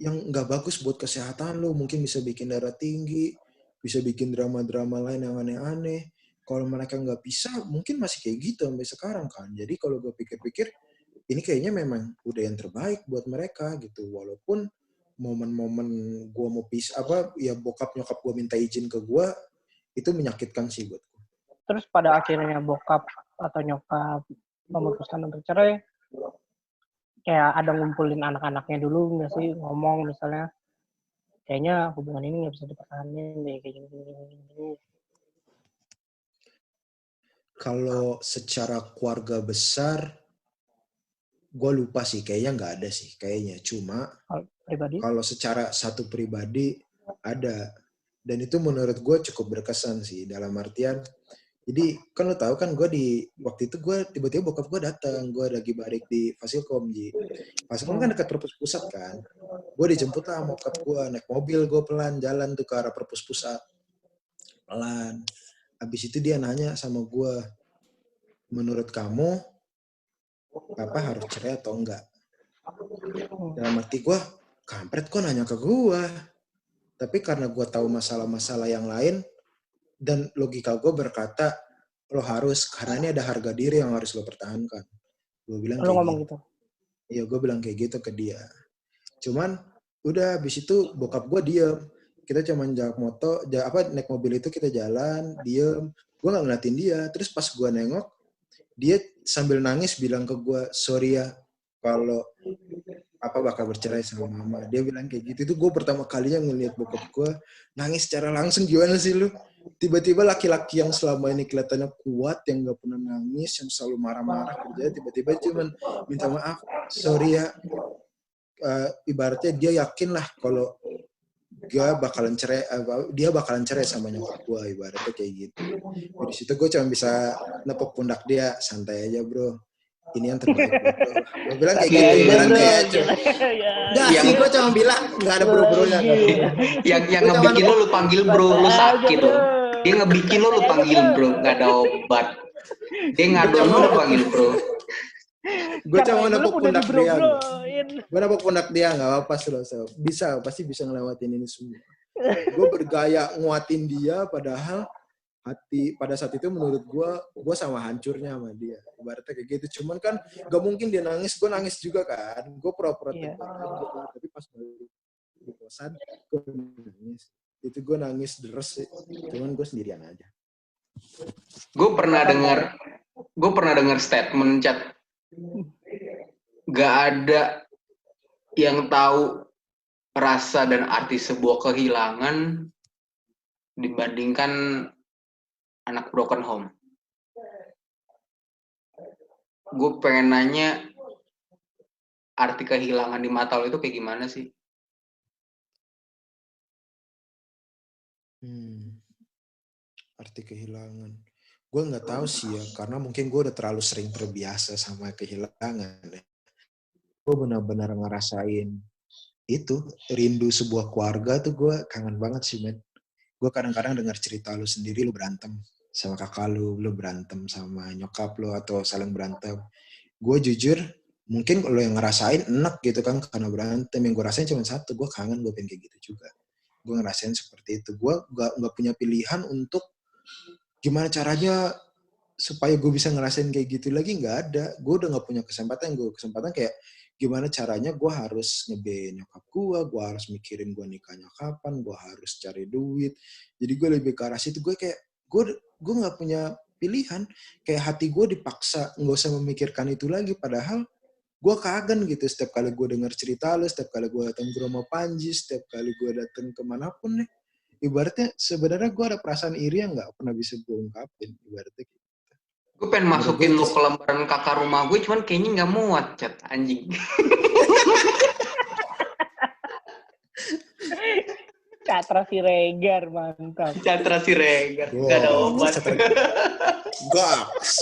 Yang nggak bagus buat kesehatan lu, mungkin bisa bikin darah tinggi, bisa bikin drama-drama lain yang aneh-aneh. Kalau mereka nggak bisa, mungkin masih kayak gitu sampai sekarang kan. Jadi kalau gue pikir-pikir, ini kayaknya memang udah yang terbaik buat mereka gitu. Walaupun momen-momen gue mau pisah, ya bokap nyokap gue minta izin ke gue, itu menyakitkan sih buat gue. Terus pada akhirnya bokap atau nyokap memutuskan untuk cerai, kayak ada ngumpulin anak-anaknya dulu nggak sih, ngomong misalnya, kayaknya hubungan ini nggak bisa dipertahankan deh, kayak gini. Kalau secara keluarga besar, gue lupa sih, kayaknya nggak ada sih, kayaknya. Cuma Pribadi? kalau secara satu pribadi ada, dan itu menurut gue cukup berkesan sih, dalam artian, jadi kan lo tahu kan gue waktu itu gue tiba-tiba bokap gue datang, gue lagi balik di Fasilkom, Fasilkom kan dekat perpus pusat kan, gue dijemput lah sama bokap gue, naik mobil gue pelan jalan tuh ke arah perpus pusat, pelan. Habis itu dia nanya sama gue, menurut kamu Papa harus cerai atau enggak? Dalam arti gue, kampret kok nanya ke gue. Tapi karena gue tahu masalah-masalah yang lain, dan logika gue berkata, lo harus, karena ini ada harga diri yang harus lo pertahankan. Gue bilang Lo kayak ngomong gitu. Iya, gue bilang kayak gitu ke dia. Cuman, udah habis itu bokap gue diem. Kita cuma naik mobil itu kita jalan, diem. Gue gak ngeliatin dia. Terus pas gue nengok, dia sambil nangis bilang ke gue, sorry ya, kalau bakal bercerai sama mama. Dia bilang kayak gitu. Itu gue pertama kalinya ngeliat bokap gue nangis secara langsung. Gimana sih lu? Tiba-tiba laki-laki yang selama ini kelihatannya kuat, yang gak pernah nangis, yang selalu marah-marah kerjanya, tiba-tiba cuman minta maaf, sorry ya. Ibaratnya dia yakin lah kalau dia bakalan cerai sama nyokap gue, ibaratnya kayak gitu. Di situ gue cuma bisa nepuk pundak dia, santai aja bro, ini yang terbaik buat lo. Gue bilang kayak gitu, ibaratnya ya. Enggak sih, gue cuma bilang nggak ada bro-bronya. Yang ngebikin lo panggil bro, lo sakit lo. Dia ngebikin lo panggil bro, nggak ada obat. Dia ngadon lo panggil bro. Gue cuma nepuk pundak dia. Gue nepuk pundak dia, nggak apa-apa pasti bisa ngelewatin ini semua. Gue bergaya nguatin dia, padahal pada saat itu menurut gue sama hancurnya sama dia. Ibaratnya kayak gitu. Cuman kan gak mungkin dia nangis, gue nangis juga kan. Gue pura-pura tegar aja. Tapi pas balik di kosan, gue nangis. Itu gue nangis deres sih. Cuman gue sendirian aja. Gue pernah dengar statement chat, gak ada yang tahu rasa dan arti sebuah kehilangan dibandingkan anak broken home. Gue pengen nanya, arti kehilangan di mata lo itu kayak gimana sih? Arti kehilangan. Gue nggak tahu sih ya, karena mungkin gue udah terlalu sering terbiasa sama kehilangan. Ya. Gue benar-benar ngerasain itu, rindu sebuah keluarga tuh gue kangen banget sih, men. Gue kadang-kadang dengar cerita lu sendiri, lu berantem sama kakak lu berantem sama nyokap lu, atau saling berantem. Gue jujur, mungkin lo yang ngerasain enak gitu kan karena berantem. Yang gue rasain cuma satu, gue kangen, gue pengen kayak gitu juga. Gue ngerasain seperti itu. Gue gak punya pilihan untuk gimana caranya supaya gue bisa ngerasain kayak gitu lagi, nggak ada. Gue udah nggak punya kesempatan kayak gimana caranya gue harus ngebiayain nyokap gue harus mikirin gue nikahnya kapan, gue harus cari duit. Jadi gue lebih ke arah situ. Gue kayak gue nggak punya pilihan, kayak hati gue dipaksa nggak usah memikirkan itu lagi, padahal gue kangen gitu setiap kali gue dengar cerita lu, setiap kali gue datang ke rumah Panji, setiap kali gue datang kemanapun nih. Ibaratnya sebenarnya gue ada perasaan iri yang nggak pernah bisa gue ungkapin, ibaratnya. Gue pengen Menurut gue masukin itu lo ke lembaran kakak rumah gue, cuman kayaknya nggak muat, chat anjing. Catra Siregar, mantap. Catra Siregar, nggak ada wow, obat. Goks.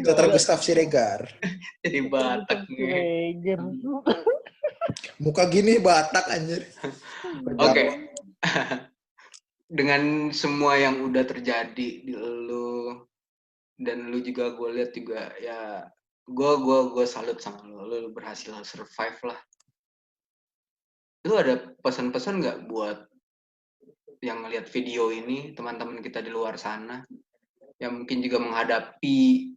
Catra Gustav Siregar. Jadi Batak nih. Siregar. Muka gini Batak anjir. Oke. Dengan semua yang udah terjadi di lu, dan lu juga gue lihat juga ya, gue salut sama lu berhasil survive lah. Lu ada pesan-pesan nggak buat yang ngelihat video ini, teman-teman kita di luar sana yang mungkin juga menghadapi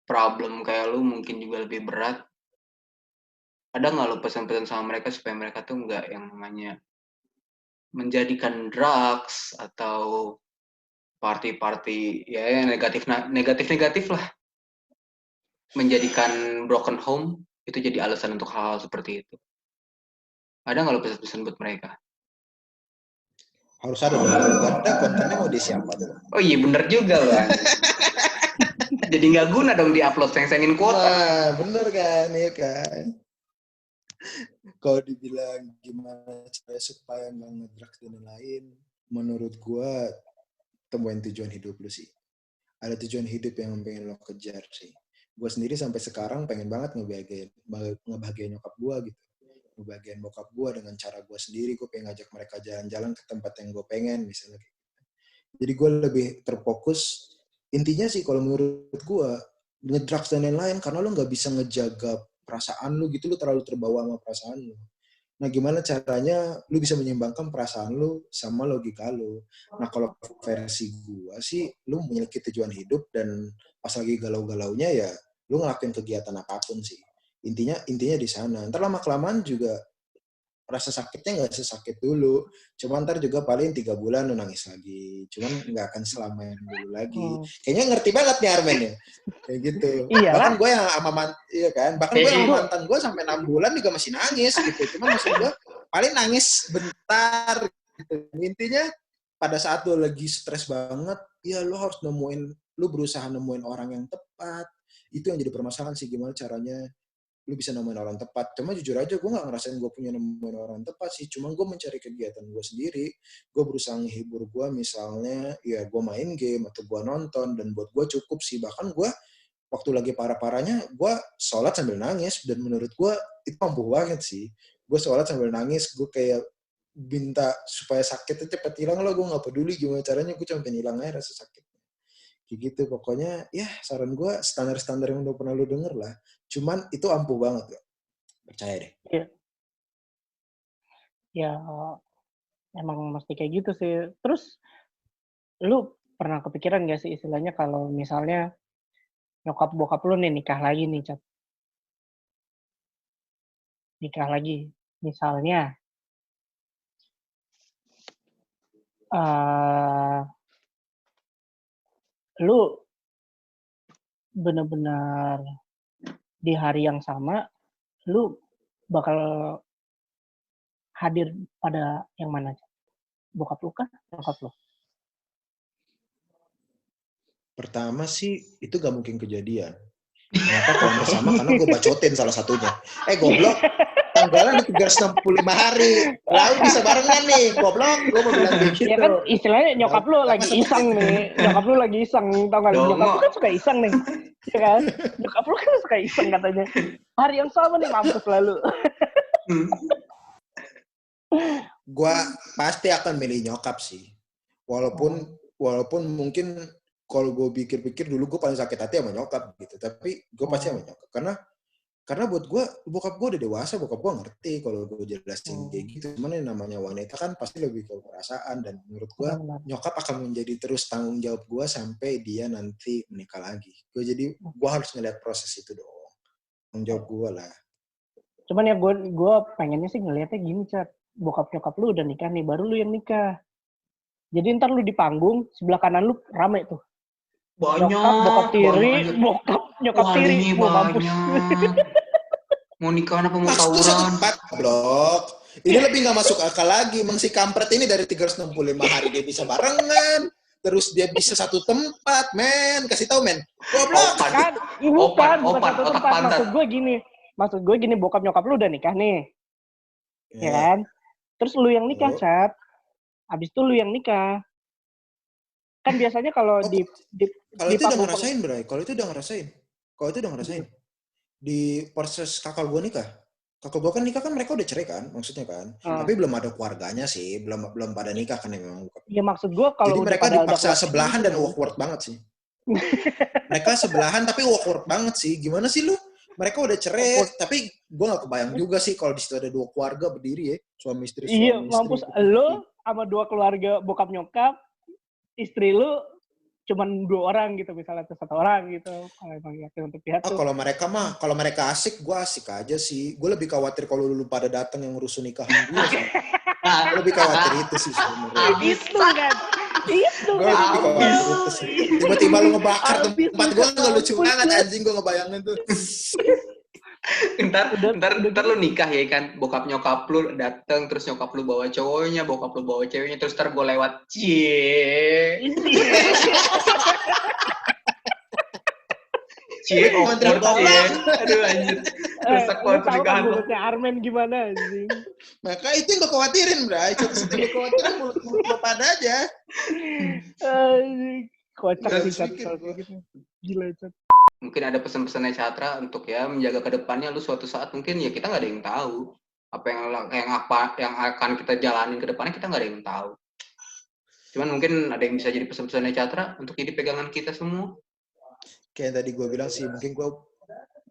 problem kayak lu, mungkin juga lebih berat? Ada nggak lu pesan-pesan sama mereka supaya mereka tuh nggak yang namanya menjadikan drugs atau party-party ya yang negatif lah, menjadikan broken home itu jadi alasan untuk hal-hal seperti itu? Ada nggak lo pesan-pesan buat mereka? Harus ada dong. Kalau nggak ada kontennya mau di siapa dong? Oh iya bener juga loh. Jadi nggak guna dong di-upload, seng-sengin kuota. Wah, bener kan, ya kan. Kalau dibilang gimana cara supaya nggak ngedrugs dan lain, menurut gue temuin tujuan hidup lu sih. Ada tujuan hidup yang pengen lo kejar sih. Gue sendiri sampai sekarang pengen banget ngebahagiain nyokap gue gitu. Ngebahagiain bokap gue dengan cara gue sendiri. Gue pengen ngajak mereka jalan-jalan ke tempat yang gue pengen misalnya. Jadi gue lebih terfokus. Intinya sih kalau menurut gue, ngedrugs dan lain-lain karena lo nggak bisa ngejaga perasaan lu gitu, lu terlalu terbawa sama perasaan lu. Nah, gimana caranya lu bisa menyeimbangkan perasaan lu sama logika lu. Nah, kalau versi gua sih, lu memiliki tujuan hidup dan pas lagi galau-galaunya ya, lu ngelakuin kegiatan apapun sih. Intinya di sana. Ntar lama-kelamaan juga rasa sakitnya nggak sesakit dulu. Cuma ntar juga paling 3 bulan lu nangis lagi. Cuman nggak akan selama yang dulu lagi. Kayaknya ngerti banget nih Armen ya. Kayak gitu. Iyalah. Bahkan gue yang sama iya kan. Bahkan gue yang sama mantan gue sampai 6 bulan juga masih nangis gitu. Cuman maksud gue paling nangis bentar gitu. Intinya pada saat lu lagi stres banget, ya lu harus lu berusaha nemuin orang yang tepat. Itu yang jadi permasalahan sih, gimana caranya lu bisa nemuin orang tepat. Cuma jujur aja gue gak ngerasain gue punya nemuin orang tepat sih. Cuma gue mencari kegiatan gue sendiri. Gue berusaha menghibur gue, misalnya ya gue main game atau gue nonton, dan buat gue cukup sih. Bahkan gue waktu lagi parah-parahnya gue sholat sambil nangis, dan menurut gue itu ampuh banget sih. Gue sholat sambil nangis, gue kayak minta supaya sakitnya cepat hilang lah. Gue gak peduli gimana caranya, gue cuma pengen hilang aja rasa sakit. Kayak gitu pokoknya. Ya saran gue standar-standar yang udah pernah lu denger lah. Cuman itu ampuh banget gak? Percaya deh. Iya. Ya emang mesti kayak gitu sih. Terus lu pernah kepikiran gak sih istilahnya kalau misalnya nyokap bokap lu nih nikah lagi nih, Cat? Nikah lagi. Misalnya eh lu benar-benar di hari yang sama, lu bakal hadir pada yang mana? Bokap lu kah? Nyokap lu? Pertama sih itu gak mungkin kejadian. Kenapa kalau hampir sama? Karena gue bacotin salah satunya. Goblok, tanggalan di 365 hari. Lalu bisa barengan nih, goblok. Gue mau bilang kayak gitu. Ya kan istilahnya nyokap lu lagi Masa iseng nih. Nyokap lu lagi iseng, tau gak? Nyokap lu Dongo. kan suka iseng nih. Ya kan? Nyokap lu kan suka iseng katanya. Hari yang sama nih mampus lalu. Gue pasti akan milih nyokap sih. Walaupun mungkin kalau gue pikir-pikir dulu gue paling sakit hati sama nyokap gitu. Tapi gue pasti sama nyokap. Karena buat gue, bokap gue udah dewasa, bokap gue ngerti kalau gue jelasin kayak gitu. Cuman yang namanya wanita kan pasti lebih ke perasaan. Dan menurut gue, nyokap akan menjadi terus tanggung jawab gue sampai dia nanti menikah lagi. Gue harus ngeliat proses itu dong. Tanggung jawab gue lah. Cuman ya gue pengennya sih ngeliatnya gini, Cat. Bokap nyokap lu udah nikah nih, baru lu yang nikah. Jadi ntar lu di panggung, sebelah kanan lu rame tuh. Banyak. Nyokap, bokap tiri, banyak. bokap, nyokap tiri. Mau mampus. Mau nikah apa mau Maksudnya satu tawuran? tempat, blok. Ini lebih gak masuk akal lagi. Emang si kampret ini dari 365 hari dia bisa barengan. Terus dia bisa satu tempat, men. Kasih tahu, men. Goblok. Kan, bukan satu tempat. Maksud gue gini, bokap nyokap lu udah nikah nih. Ya kan? Terus lu yang nikah, Cat. Abis itu lu yang nikah. Kan biasanya kalau di kalau itu udah ngerasain, Bray. Kalau itu udah ngerasain. Di proses kakak gue nikah. Kakak gue kan nikah kan mereka udah cerai kan, maksudnya kan. Tapi belum ada keluarganya sih, belum pada nikah kan memang. Iya maksud gue kalau jadi mereka dipaksa sebelahan dan awkward banget sih. Mereka sebelahan tapi awkward banget sih. Gimana sih lu? Mereka udah cerai, tapi gue gak kebayang juga sih kalau di situ ada dua keluarga berdiri ya, suami istri. Iya, mampus lo sama dua keluarga bokap nyokap, istri lu cuman 2 orang gitu misalnya, atau 1 orang gitu. Kalau emang yakin untuk pihak tuh. Kalau mereka asik, gue asik aja sih. Gue lebih khawatir kalau lu pada datang yang ngurusin nikahan gue sih. Gue lebih khawatir itu sih sebenarnya. Itu kan. Gue lebih khawatir itu sih. Tiba-tiba lu ngebakar tempat gue, nggak lucu banget anjing, gue ngebayangin tuh. Ntar lu nikah ya kan, bokap nyokap lu dateng, terus nyokap lu bawa cowoknya, bokap lu bawa ceweknya, terus ntar gue lewat, cie awkward cie, aduh anjir, rusak banget pernikahan lu. Mulutnya Armen gimana anjing? Maka itu yang gue khawatirin, Bray. Satu-satu yang gue khawatirin mulut lo pada aja. Kocak sih Catra gitu. Gila itu. Mungkin ada pesan-pesannya Catra untuk ya menjaga kedepannya, lu suatu saat mungkin ya kita nggak ada yang tahu apa yang akan kita jalanin ke depannya, kita nggak ada yang tahu. Cuman mungkin ada yang bisa jadi pesan-pesannya Catra untuk jadi pegangan kita semua. Kayak yang tadi gue bilang sih, mungkin gue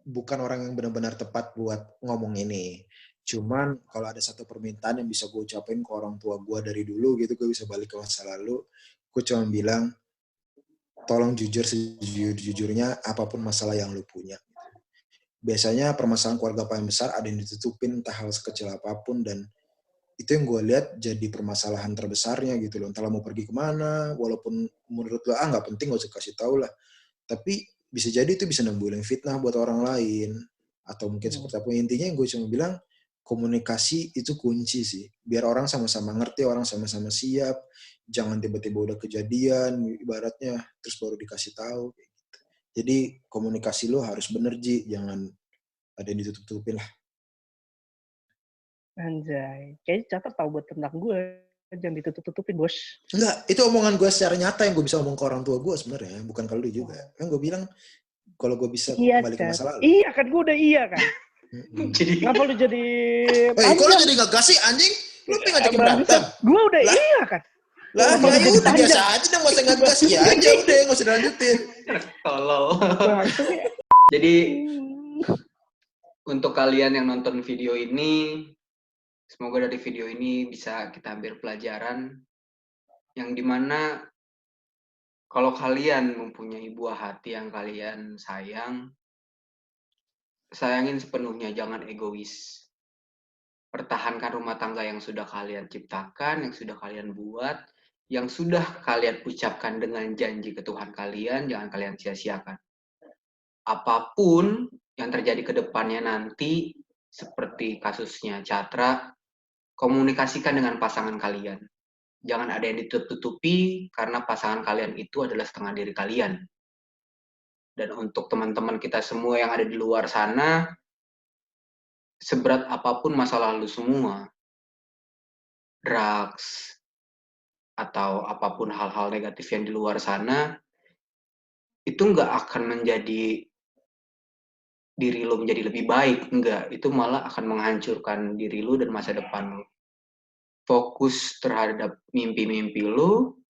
bukan orang yang benar-benar tepat buat ngomong ini. Cuman kalau ada satu permintaan yang bisa gue ucapin ke orang tua gue dari dulu gitu, gue bisa balik ke masa lalu, gue cuma bilang, tolong jujur sejujur-jujurnya apapun masalah yang lu punya. Biasanya permasalahan keluarga paling besar ada yang ditutupin entah hal sekecil apapun, dan itu yang gue lihat jadi permasalahan terbesarnya gitu loh. Entahlah mau pergi kemana, walaupun menurut lo nggak penting, gak usah kasih tahu lah. Tapi bisa jadi itu bisa nembulin fitnah buat orang lain. Atau mungkin seperti apa. Intinya yang gue cuma bilang, komunikasi itu kunci sih. Biar orang sama-sama ngerti, orang sama-sama siap. Jangan tiba-tiba udah kejadian, ibaratnya, terus baru dikasih tahu. Jadi komunikasi lo harus bener, Ji. Jangan ada yang ditutup-tutupin lah. Anjay. Kayaknya Catra tahu buat tentang gue. Jangan ditutup-tutupin, bos. Enggak, itu omongan gue secara nyata yang gue bisa ngomong ke orang tua gue sebenarnya. Bukan kalau dia juga. Kan gue bilang, kalau gue bisa kembali ke masa lalu. Iya kan, gue udah iya kan. Kenapa lu jadi... kok lu jadi ngegas sih, anjing? Lu pengen ngajakin berantem? Gue udah iya kan. Lah, ya udah biasa aja dong, gak usah ngegas ya aja, udah gak usah dilanjutin. Tolol. Jadi, untuk kalian yang nonton video ini, semoga dari video ini bisa kita ambil pelajaran yang dimana kalau kalian mempunyai buah hati yang kalian sayangin sepenuhnya, jangan egois. Pertahankan rumah tangga yang sudah kalian ciptakan, yang sudah kalian buat, yang sudah kalian ucapkan dengan janji ke Tuhan kalian, jangan kalian sia-siakan. Apapun yang terjadi ke depannya nanti, seperti kasusnya Catra, komunikasikan dengan pasangan kalian. Jangan ada yang ditutup-tutupi, karena pasangan kalian itu adalah setengah diri kalian. Dan untuk teman-teman kita semua yang ada di luar sana, seberat apapun masa lalu semua, drugs, atau apapun hal-hal negatif yang di luar sana, itu nggak akan menjadi diri lo menjadi lebih baik. Enggak, itu malah akan menghancurkan diri lo dan masa depan lo. Fokus terhadap mimpi-mimpi lo,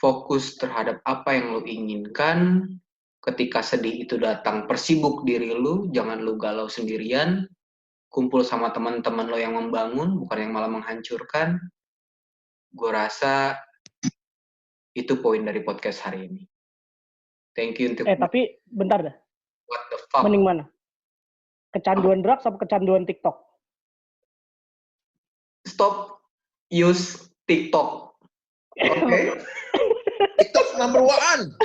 fokus terhadap apa yang lo inginkan. Ketika sedih itu datang, persibuk diri lo, jangan lo galau sendirian, kumpul sama teman-teman lo yang membangun, bukan yang malah menghancurkan. Gue rasa itu poin dari podcast hari ini. Thank you untuk... Tapi bentar dah. What the fuck? Mending mana? Kecanduan drugs atau kecanduan TikTok? Stop use TikTok. Oke? TikTok number one.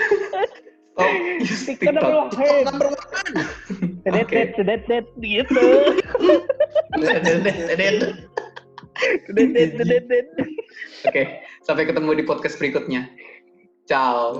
Stop use TikTok TikTok. Number one. Sedet gitu. Sedet. Oke, sampai ketemu di podcast berikutnya. Ciao.